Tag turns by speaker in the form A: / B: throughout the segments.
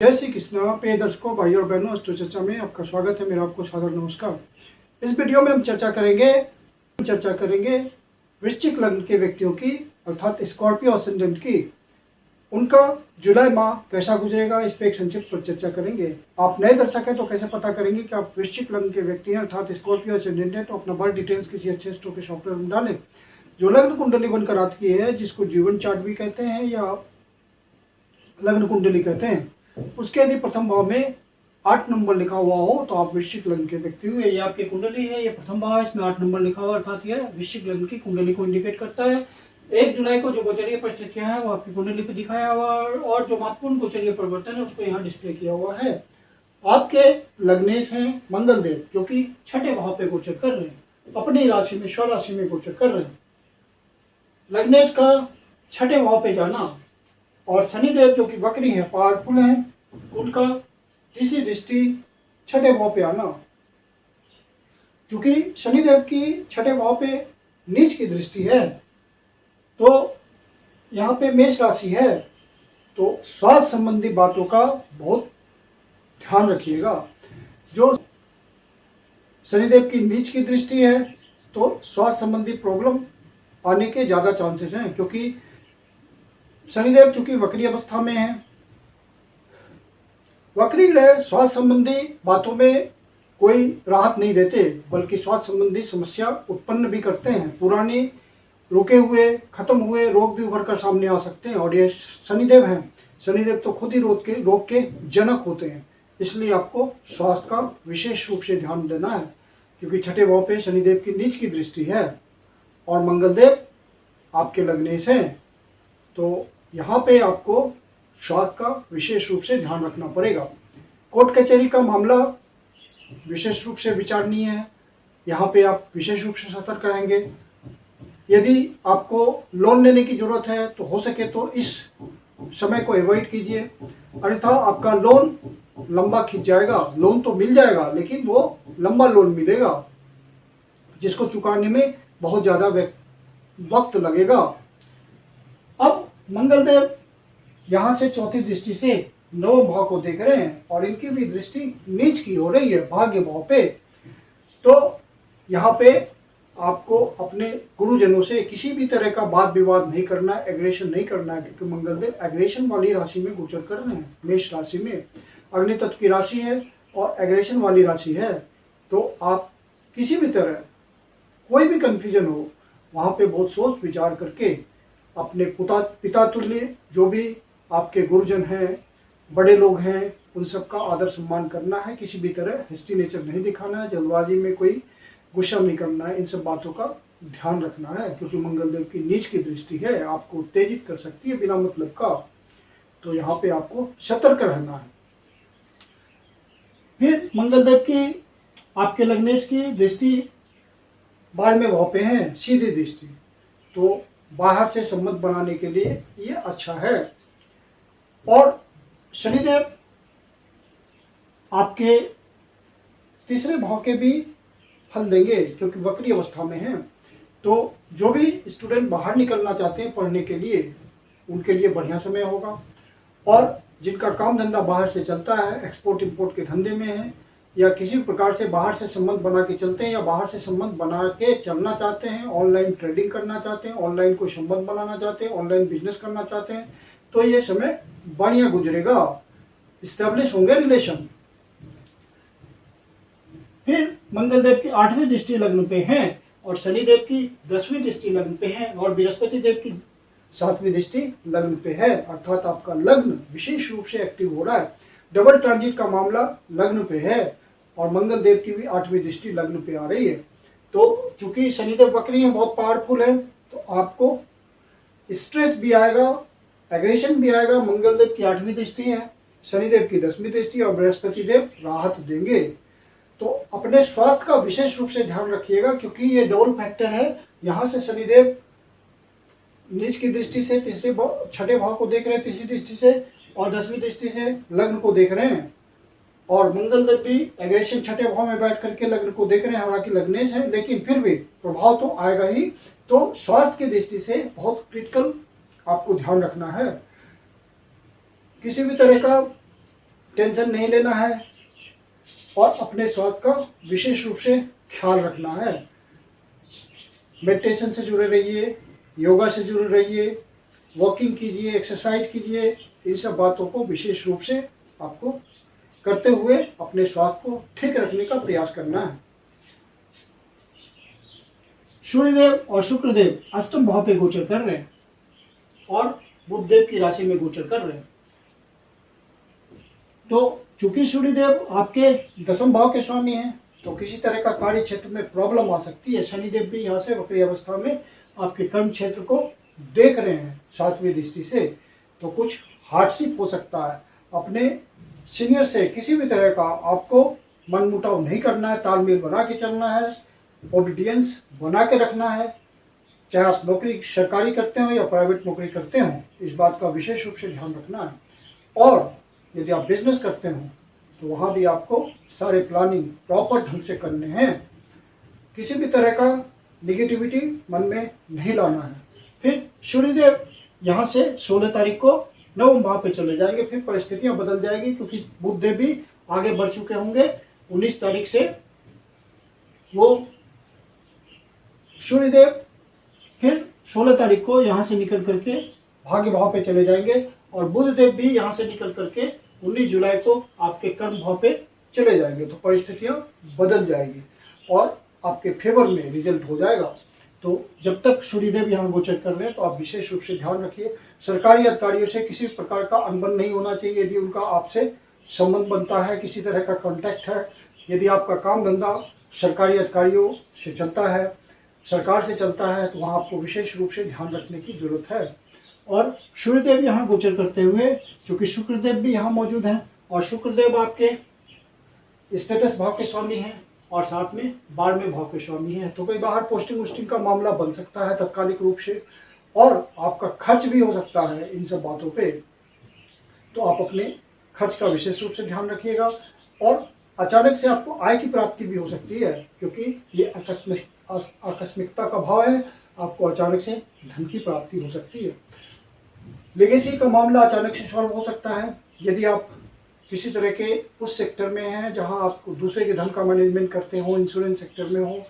A: जय श्री कृष्ण। प्रिय दर्शकों, भाई और बहनों, अष्टो चर्चा में आपका स्वागत है। मेरा आपको सादर नमस्कार। इस वीडियो में हम चर्चा करेंगे वृश्चिक लग्न के व्यक्तियों की, अर्थात स्कॉर्पियो असेंडेंट की, उनका जुलाई माह कैसा गुजरेगा, इस पर एक संक्षिप्त पर चर्चा करेंगे। आप नए दर्शक हैं तो कैसे पता करेंगे कि आप वृश्चिक लग्न के व्यक्ति हैं, अर्थात स्कॉर्पियो असेंडेंट है, तो अपना बर्थ डिटेल्स किसी अच्छे स्टोर के सॉफ्टवेयर में डालें जो लग्न कुंडली बनकर आती है, जिसको जीवन चार्ट भी कहते हैं या लग्न कुंडली कहते हैं। उसके यदि प्रथम भाव में 8 नंबर लिखा हुआ हो तो आप वृश्चिक लग्न के व्यक्ति हुए। ये आपकी कुंडली है, ये प्रथम भाव है, इसमें 8 नंबर लिखा हुआ, अर्थात यह वृश्चिक लग्न की कुंडली को इंडिकेट करता है। 1 जुलाई को जो गोचरीय परिस्थितियां हैं वो आपकी कुंडली पे दिखाया हुआ, और जो महत्वपूर्ण गोचरीय परिवर्तन है उसको यहाँ डिस्प्ले किया हुआ है। आपके लग्नेश हैं मंगल देव, जो कि 6ठे भाव पे गोचर कर रहे हैं, अपनी राशि में स्वराशि में गोचर कर रहे हैं। लग्नेश का 6ठे भाव पे जाना और शनिदेव जो कि वक्री है, पावरफुल है, उनका तीसरी दृष्टि 6ठे भाव पे आना। क्योंकि शनिदेव की 6ठे भाव पे नीच की दृष्टि है, तो यहाँ पे मेष राशि है, तो स्वास्थ्य संबंधी बातों का बहुत ध्यान रखिएगा। जो शनिदेव की नीच की दृष्टि है तो स्वास्थ्य संबंधी प्रॉब्लम आने के ज्यादा चांसेस हैं, क्योंकि शनिदेव चूंकि वक्री अवस्था में है, वक्री ग्रह स्वास्थ्य संबंधी बातों में कोई राहत नहीं देते, बल्कि स्वास्थ्य संबंधी समस्या उत्पन्न भी करते हैं। पुराने रुके हुए, खत्म हुए रोग भी उभर कर सामने आ सकते हैं, और ये शनिदेव हैं। शनिदेव तो खुद ही रोग के जनक होते हैं, इसलिए आपको स्वास्थ्य का विशेष रूप से ध्यान देना है, क्योंकि 6ठे भाव पे शनिदेव की नीच की दृष्टि है और मंगलदेव आपके लग्नेश हैं। तो यहाँ पे आपको स्वास्थ्य का विशेष रूप से ध्यान रखना पड़ेगा। कोर्ट कचहरी का मामला विशेष रूप से विचारणीय है, यहाँ पे आप विशेष रूप से सतर्क रहेंगे। यदि आपको लोन लेने की जरूरत है तो हो सके तो इस समय को अवॉइड कीजिए, अन्यथा आपका लोन लंबा खिंच जाएगा। लोन तो मिल जाएगा, लेकिन वो लंबा लोन मिलेगा, जिसको चुकाने में बहुत ज्यादा वक्त लगेगा। अब मंगलदेव यहाँ से चौथी दृष्टि से 9वें भाव को देख रहे हैं, और इनकी भी दृष्टि नीच की हो रही है भाग्य भाव पे। तो यहाँ पे आपको अपने गुरुजनों से किसी भी तरह का वाद विवाद नहीं करना है, एग्रेशन नहीं करना है, क्योंकि मंगलदेव एग्रेशन वाली राशि में गोचर कर रहे हैं। मेष राशि में अग्नि तत्व की राशि है और एग्रेशन वाली राशि है, तो आप किसी भी तरह कोई भी कंफ्यूजन हो, वहां पे बहुत सोच विचार करके अपने पिता तुल्य जो भी आपके गुरुजन हैं, बड़े लोग हैं, उन सबका आदर सम्मान करना है। किसी भी तरह हिस्ट्री नेचर नहीं दिखाना है, जल्दबाजी में कोई गुस्सा नहीं करना है। इन सब बातों का ध्यान रखना है, क्योंकि मंगलदेव की नीच की दृष्टि है, आपको उत्तेजित कर सकती है बिना मतलब का। तो यहाँ पे आपको सतर्क रहना है। फिर मंगलदेव की आपके लग्नेश की दृष्टि 12वें भाव पे है, सीधी दृष्टि, तो बाहर से संबंध बनाने के लिए ये अच्छा है। और शनिदेव आपके तीसरे भाव के भी फल देंगे, क्योंकि वक्री अवस्था में हैं। तो जो भी स्टूडेंट बाहर निकलना चाहते हैं पढ़ने के लिए, उनके लिए बढ़िया समय होगा। और जिनका काम धंधा बाहर से चलता है, एक्सपोर्ट इंपोर्ट के धंधे में है, या किसी प्रकार से बाहर से संबंध बना के चलते हैं, या बाहर से संबंध बना के चलना चाहते हैं, ऑनलाइन ट्रेडिंग करना चाहते हैं, ऑनलाइन कोई संबंध बनाना चाहते हैं, ऑनलाइन बिजनेस करना चाहते हैं, तो ये समय बढ़िया गुजरेगा, इस्टेब्लिश होंगे रिलेशन। फिर मंगलदेव की 8वीं दृष्टि लग्न पे है, और शनिदेव की 10वीं दृष्टि लग्न पे है, और बृहस्पति देव की 7वीं दृष्टि लग्न पे है, अर्थात आपका लग्न विशेष रूप से एक्टिव हो रहा है। डबल ट्रांजिट का मामला लग्न पे है, और मंगलदेव की भी 8वीं दृष्टि लग्न पे आ रही है। तो चूंकि शनिदेव वक्री है, बहुत पावरफुल है, तो आपको स्ट्रेस भी आएगा, एग्रेशन भी आएगा। मंगलदेव की 8वीं दृष्टि है, शनिदेव की 10वीं दृष्टि, और बृहस्पति देव राहत देंगे। तो अपने स्वास्थ्य का विशेष रूप से ध्यान रखिएगा, क्योंकि ये डबल फैक्टर है। यहाँ से शनिदेव नीच की दृष्टि से 6ठे भाव को देख रहे हैं, तीसरी दृष्टि से, और 10वीं दृष्टि से लग्न को देख रहे हैं, और मंगलदेव भी एग्रेशन 6ठे भाव में बैठ करके लग्न को देख रहे हैं। हालांकि लग्नेश है, लेकिन फिर भी प्रभाव तो आएगा ही। तो स्वास्थ्य की दृष्टि से बहुत क्रिटिकल आपको ध्यान रखना है। किसी भी तरह का टेंशन नहीं लेना है और अपने स्वास्थ्य का विशेष रूप से ख्याल रखना है। मेडिटेशन से जुड़े रहिए, योगा से जुड़े रहिए, वॉकिंग कीजिए, एक्सरसाइज कीजिए। इन सब बातों को विशेष रूप से आपको करते हुए अपने स्वास्थ्य को ठीक रखने का प्रयास करना है। सूर्यदेव और शुक्रदेव अष्टम भाव पे गोचर कर रहे हैं और बुध देव की राशि में गोचर कर रहे हैं। तो चूंकि सूर्यदेव आपके दसम भाव के स्वामी हैं, तो किसी तरह का कार्य क्षेत्र में प्रॉब्लम आ सकती है। शनिदेव भी यहाँ से वक्री अवस्था में आपके कर्म क्षेत्र को देख रहे हैं 7वीं दृष्टि से, तो कुछ हार्डशिप हो सकता है। अपने सीनियर से किसी भी तरह का आपको मनमुटाव नहीं करना है, तालमेल बना के चलना है, ओबीडियंस बना के रखना है। चाहे आप नौकरी सरकारी करते हो या प्राइवेट नौकरी करते हो, इस बात का विशेष रूप से ध्यान रखना है। और यदि आप बिजनेस करते हो तो वहाँ भी आपको सारे प्लानिंग प्रॉपर ढंग से करने हैं। किसी भी तरह का निगेटिविटी मन में नहीं लाना है। फिर सूर्यदेव यहाँ से 16 तारीख को नवम भाव पे चले जाएंगे। फिर परिस्थितियां बदल जाएगी, क्योंकि बुध देव भी आगे बढ़ चुके होंगे। 19 तारीख से वो सूर्यदेव फिर 16 तारीख को यहाँ से निकल करके भाग्य भाव पे चले जाएंगे और बुध देव भी यहाँ से निकल करके 19 जुलाई को आपके कर्म भाव पे चले जाएंगे। तो परिस्थितियां बदल जाएगी और आपके फेवर में रिजल्ट हो जाएगा। तो जब तक सूर्यदेव यहाँ गोचर कर रहे हैं तो आप विशेष रूप से ध्यान रखिए। सरकारी अधिकारियों से किसी प्रकार का अनबन नहीं होना चाहिए। यदि उनका आपसे संबंध बनता है, किसी तरह का कॉन्टैक्ट है, यदि आपका काम धंधा सरकारी अधिकारियों से चलता है, सरकार से चलता है, तो वहाँ आपको विशेष रूप से ध्यान रखने की जरूरत है। और सूर्यदेव यहाँ गोचर करते हुए चूंकि शुक्रदेव भी यहाँ मौजूद हैं और शुक्रदेव आपके स्टेटस भाव के स्वामी हैं और साथ में 12वें भाव के स्वामी हैं, तो कोई बाहर पोस्टिंग वोस्टिंग का मामला बन सकता है तत्कालिक रूप से और आपका खर्च भी हो सकता है इन सब बातों पे। तो आप अपने खर्च का विशेष रूप से ध्यान रखिएगा। और अचानक से आपको आय की प्राप्ति भी हो सकती है, क्योंकि ये आकस्मिकता का भाव है। आपको अचानक से धन की प्राप्ति हो सकती है। लेगेसी का मामला अचानक से सॉल्व हो सकता है। यदि आप किसी तरह के उस सेक्टर में हैं जहां आप दूसरे के धन का मैनेजमेंट करते हो, इंश्योरेंस सेक्टर में हो,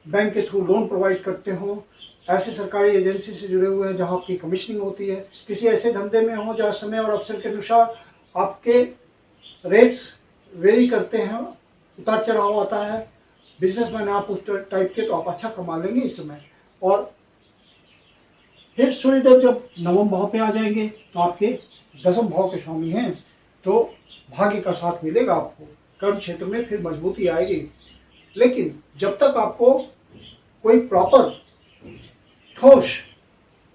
A: बैंक के थ्रू लोन प्रोवाइड करते हो, ऐसे सरकारी एजेंसी से जुड़े हुए हैं जहां आपकी कमीशनिंग होती है, किसी ऐसे धंधे में हो जहाँ समय और अवसर के अनुसार आपके रेट्स वेरी करते हैं, उतार चढ़ाव आता है, बिजनेसमैन आप उस टाइप के, तो आप अच्छा कमा लेंगे इस समय। और फिर सूर्यदेव जब नवम भाव पे आ जाएंगे तो आपके दसम भाव के स्वामी हैं, तो भाग्य का साथ मिलेगा आपको। कर्म क्षेत्र में फिर मजबूती आएगी। लेकिन जब तक आपको कोई प्रॉपर ठोस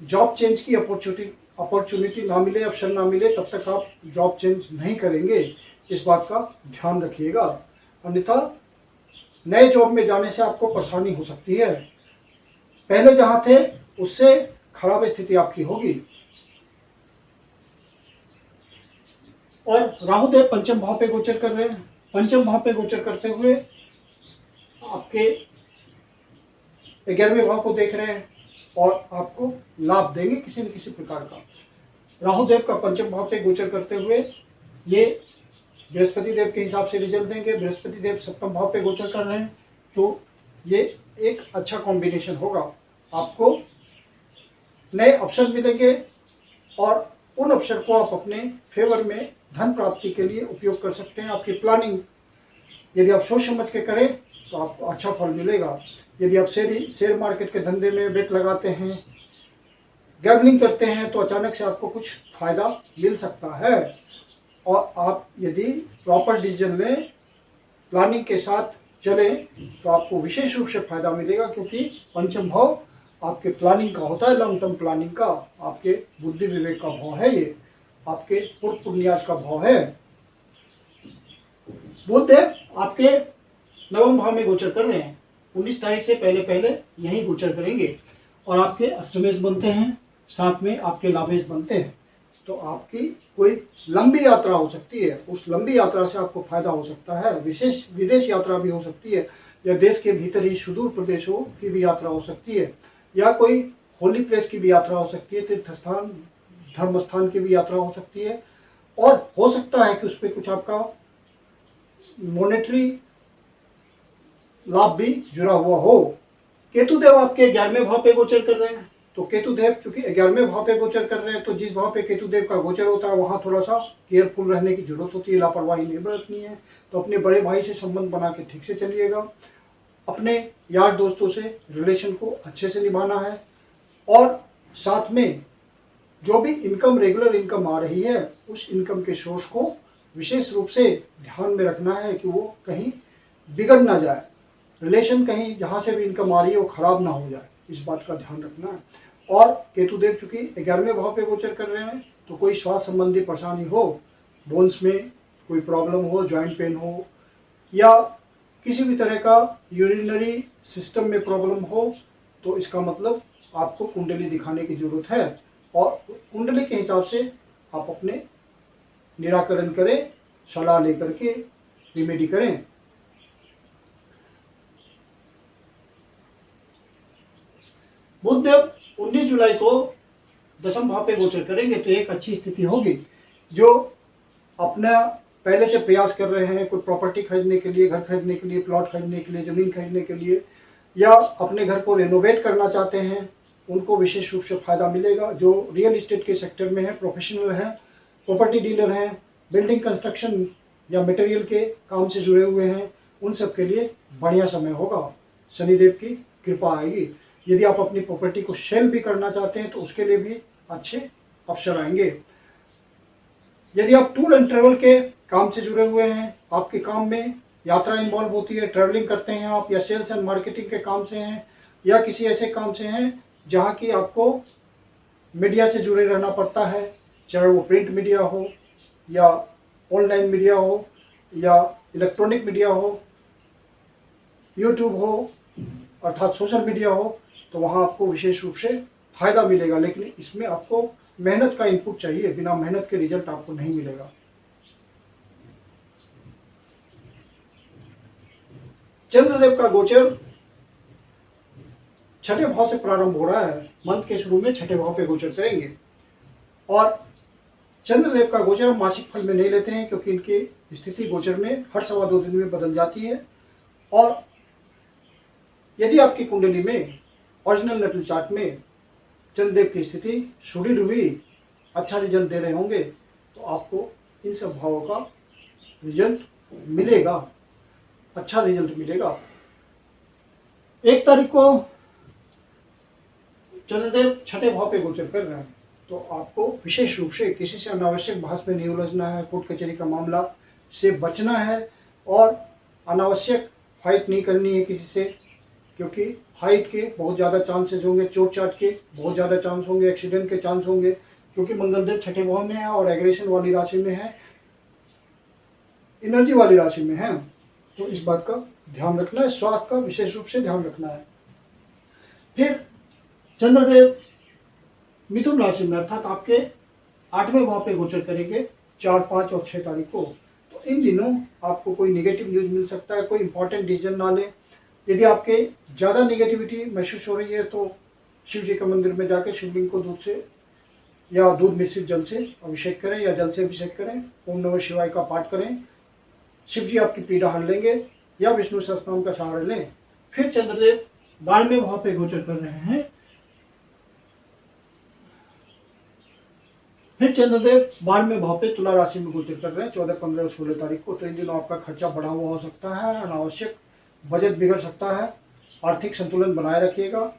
A: जॉब चेंज की अपॉर्चुनिटी ना मिले, अवसर ना मिले, तब तक आप जॉब चेंज नहीं करेंगे। इस बात का ध्यान रखिएगा, अन्यथा नए जॉब में जाने से आपको परेशानी हो सकती है। पहले जहां थे उससे खराब स्थिति आपकी होगी। और राहुदेव पंचम भाव पे गोचर कर रहे हैं। पंचम भाव पे गोचर करते हुए आपके 11वें भाव को देख रहे हैं और आपको लाभ देंगे किसी न किसी प्रकार का। राहुदेव का पंचम भाव पे गोचर करते हुए ये बृहस्पति देव के हिसाब से रिजल्ट देंगे। बृहस्पति देव सप्तम भाव पे गोचर कर रहे हैं, तो ये एक अच्छा कॉम्बिनेशन होगा। आपको नए अवसर मिलेंगे और उन अवसर को आप अपने फेवर में धन प्राप्ति के लिए उपयोग कर सकते हैं। आपकी प्लानिंग यदि आप सोच समझ के करें तो आपको अच्छा फल मिलेगा। यदि आप शेयर मार्केट के धंधे में बेट लगाते हैं, गैम्बलिंग करते हैं, तो अचानक से आपको कुछ फायदा मिल सकता है। और आप यदि प्रॉपर डिसीजन लें, प्लानिंग के साथ चलें, तो आपको विशेष रूप से फायदा मिलेगा, क्योंकि पंचम भाव आपके प्लानिंग का होता है, लॉन्ग टर्म प्लानिंग का। आपके बुद्धि विवेक का भाव है, ये आपके पूर्व पुण्याज का भाव है। बुध देव आपके नवम भाव में गोचर कर रहे हैं। 19 तारीख से पहले पहले यही गोचर करेंगे और आपके अष्टमेश बनते हैं, साथ में आपके लाभेश बनते हैं। तो आपकी कोई लंबी यात्रा हो सकती है, उस लंबी यात्रा से आपको फायदा हो सकता है। विशेष विदेश यात्रा भी हो सकती है, या देश के भीतर ही सुदूर प्रदेशों की भी यात्रा हो सकती है, या कोई होली प्लेस की भी यात्रा हो सकती है, तीर्थ स्थान धर्म स्थान की भी यात्रा हो सकती है। और हो सकता है कि उस पर कुछ आपका मॉनेटरी लाभ भी जुड़ा हुआ हो। केतुदेव आपके 11वें भाव पे गोचर कर रहे हैं, तो केतुदेव चूंकि 11वें भाव पे गोचर कर रहे हैं, तो जिस भाव पे केतुदेव का गोचर होता है वहां थोड़ा सा केयरफुल रहने की जरूरत होती है, लापरवाही नहीं बरतनी है। तो अपने बड़े भाई से संबंध बना के ठीक से चलिएगा, अपने यार दोस्तों से रिलेशन को अच्छे से निभाना है, और साथ में जो भी इनकम, रेगुलर इनकम आ रही है, उस इनकम के सोर्स को विशेष रूप से ध्यान में रखना है कि वो कहीं बिगड़ ना जाए, रिलेशन कहीं जहां से भी इनकम आ रही है वो खराब ना हो जाए, इस बात का ध्यान रखना है। और केतुदेव चूंकि 11वें भाव पे गोचर कर रहे हैं, तो कोई स्वास्थ्य संबंधी परेशानी हो, बोन्स में कोई प्रॉब्लम हो, जॉइंट पेन हो, या किसी भी तरह का यूरिनरी सिस्टम में प्रॉब्लम हो, तो इसका मतलब आपको कुंडली दिखाने की जरूरत है, और कुंडली के हिसाब से आप अपने निराकरण करें, सलाह लेकर के रिमेडी करें। बुधदेव 19 जुलाई को 10वें भाव पे गोचर करेंगे, तो एक अच्छी स्थिति होगी। जो अपना पहले से प्रयास कर रहे हैं, कोई प्रॉपर्टी खरीदने के लिए, घर खरीदने के लिए, प्लॉट खरीदने के लिए, जमीन खरीदने के लिए, या अपने घर को रेनोवेट करना चाहते हैं, उनको विशेष रूप से फायदा मिलेगा। जो रियल इस्टेट के सेक्टर में है, प्रोफेशनल हैं, प्रॉपर्टी डीलर हैं, बिल्डिंग कंस्ट्रक्शन या मटेरियल के काम से जुड़े हुए हैं, उन सब के लिए बढ़िया समय होगा, शनिदेव की कृपा आएगी। यदि आप अपनी प्रॉपर्टी को सेल भी करना चाहते हैं, तो उसके लिए भी अच्छे अवसर आएंगे। यदि आप टूर एंड ट्रेवल के काम से जुड़े हुए हैं, आपके काम में यात्रा इन्वॉल्व होती है, ट्रैवलिंग करते हैं आप, या सेल्स एंड मार्केटिंग के काम से हैं, या किसी ऐसे काम से हैं जहाँ की आपको मीडिया से जुड़े रहना पड़ता है, चाहे वो प्रिंट मीडिया हो, या ऑनलाइन मीडिया हो, या इलेक्ट्रॉनिक मीडिया हो, यूट्यूब हो, अर्थात सोशल मीडिया हो, तो वहाँ आपको विशेष रूप से फायदा मिलेगा। लेकिन इसमें आपको मेहनत का इनपुट चाहिए, बिना मेहनत के रिजल्ट आपको नहीं मिलेगा। चंद्रदेव का गोचर 6ठे भाव से प्रारंभ हो रहा है, मंथ के शुरू में 6ठे भाव पे गोचर करेंगे। और चंद्रदेव का गोचर हम मासिक फल में नहीं लेते हैं, क्योंकि इनकी स्थिति गोचर में हर 2.25 दिन में बदल जाती है। और यदि आपकी कुंडली में ओरिजिनल नेटल चार्ट में चंद्रदेव की स्थिति सुदृढ़ हुई, अच्छा रिजल्ट दे रहे होंगे, तो आपको इन सब भावों का रिजल्ट मिलेगा, अच्छा रिजल्ट मिलेगा। 1 तारीख को चंद्रदेव 6ठे भाव पे गोचर कर रहे हैं, तो आपको विशेष रूप से किसी से अनावश्यक बहस में नहीं उलझना है, कोर्ट कचहरी का मामला से बचना है, और अनावश्यक फाइट नहीं करनी है किसी से, क्योंकि हाइट के बहुत ज़्यादा चांसेस होंगे, चोट चाट के बहुत ज़्यादा चांस होंगे, एक्सीडेंट के चांस होंगे, क्योंकि मंगलदेव 6ठे भाव में है और एग्रेशन वाली राशि में है, एनर्जी वाली राशि में है। तो इस बात का ध्यान रखना है, स्वास्थ्य का विशेष रूप से ध्यान रखना है। फिर चंद्रदेव मिथुन राशि में, अर्थात आपके 8वें भाव पे गोचर करेंगे 4, 5 और 6 तारीख को। तो इन दिनों आपको कोई निगेटिव न्यूज मिल सकता है, कोई इंपॉर्टेंट डिसीजन ना लें। यदि आपके ज़्यादा निगेटिविटी महसूस हो रही है, तो शिव जी के मंदिर में जाकर शिवलिंग को दूध से या दूध मिश्रित जल से अभिषेक करें, या जल से अभिषेक करें, ओम नमः शिवाय का पाठ करें, शिव जी आपकी पीड़ा हर लेंगे, या विष्णु सहस्त्रनाम का सहारा लें। फिर चंद्रदेव 12वें भाव पे गोचर कर रहे हैं। फिर चंद्रदेव 12वें भाव पे तुला राशि में गोचर कर रहे हैं 14, 15 और 16 तारीख को। तो इन दिनों आपका खर्चा बढ़ा हुआ हो सकता है, अनावश्यक बजट बिगड़ सकता है, आर्थिक संतुलन बनाए रखिएगा।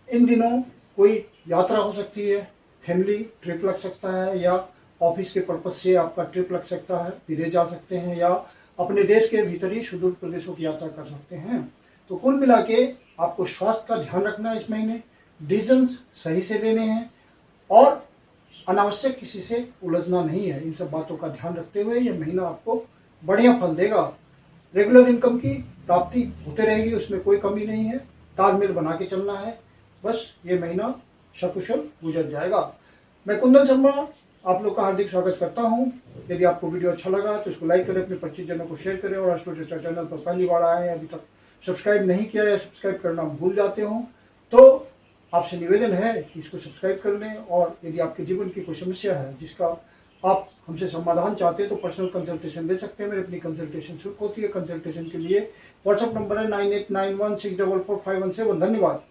A: इन दिनों कोई यात्रा हो सकती है, फैमिली ट्रिप लग सकता है, या ऑफिस के पर्पज से आपका ट्रिप लग सकता है, विदेश जा सकते हैं, या अपने देश के भीतर ही सुदूर प्रदेशों की यात्रा कर सकते हैं। तो कुल मिला के आपको स्वास्थ्य का ध्यान रखना है इस महीने, डिसीजन सही से लेने हैं, और अनावश्यक किसी से उलझना नहीं है। इन सब बातों का ध्यान रखते हुए यह महीना आपको बढ़िया फल देगा। रेगुलर इनकम की प्राप्ति होते रहेगी, उसमें कोई कमी नहीं है, तालमेल बना के चलना है, बस ये महीना सकुशल गुजर जाएगा। मैं कुंदन शर्मा आप लोग का हार्दिक स्वागत करता हूं। यदि आपको वीडियो अच्छा लगा तो इसको लाइक करें, अपने 25 जनों को शेयर करें, और एस्ट्रो चर्चा चैनल पर पहली बार आए हैं, अभी तक सब्सक्राइब नहीं किया है, सब्सक्राइब करना भूल जाते हो, तो आपसे निवेदन है कि इसको सब्सक्राइब कर लें। और यदि आपके जीवन की कोई समस्या है जिसका आप हमसे समाधान चाहते हैं तो पर्सनल कंसल्टेशन ले सकते हैं। मेरी अपनी कंसल्टेशन शुरू होती है। कंसल्टेशन के लिए व्हाट्सएप नंबर है 9891644517। धन्यवाद।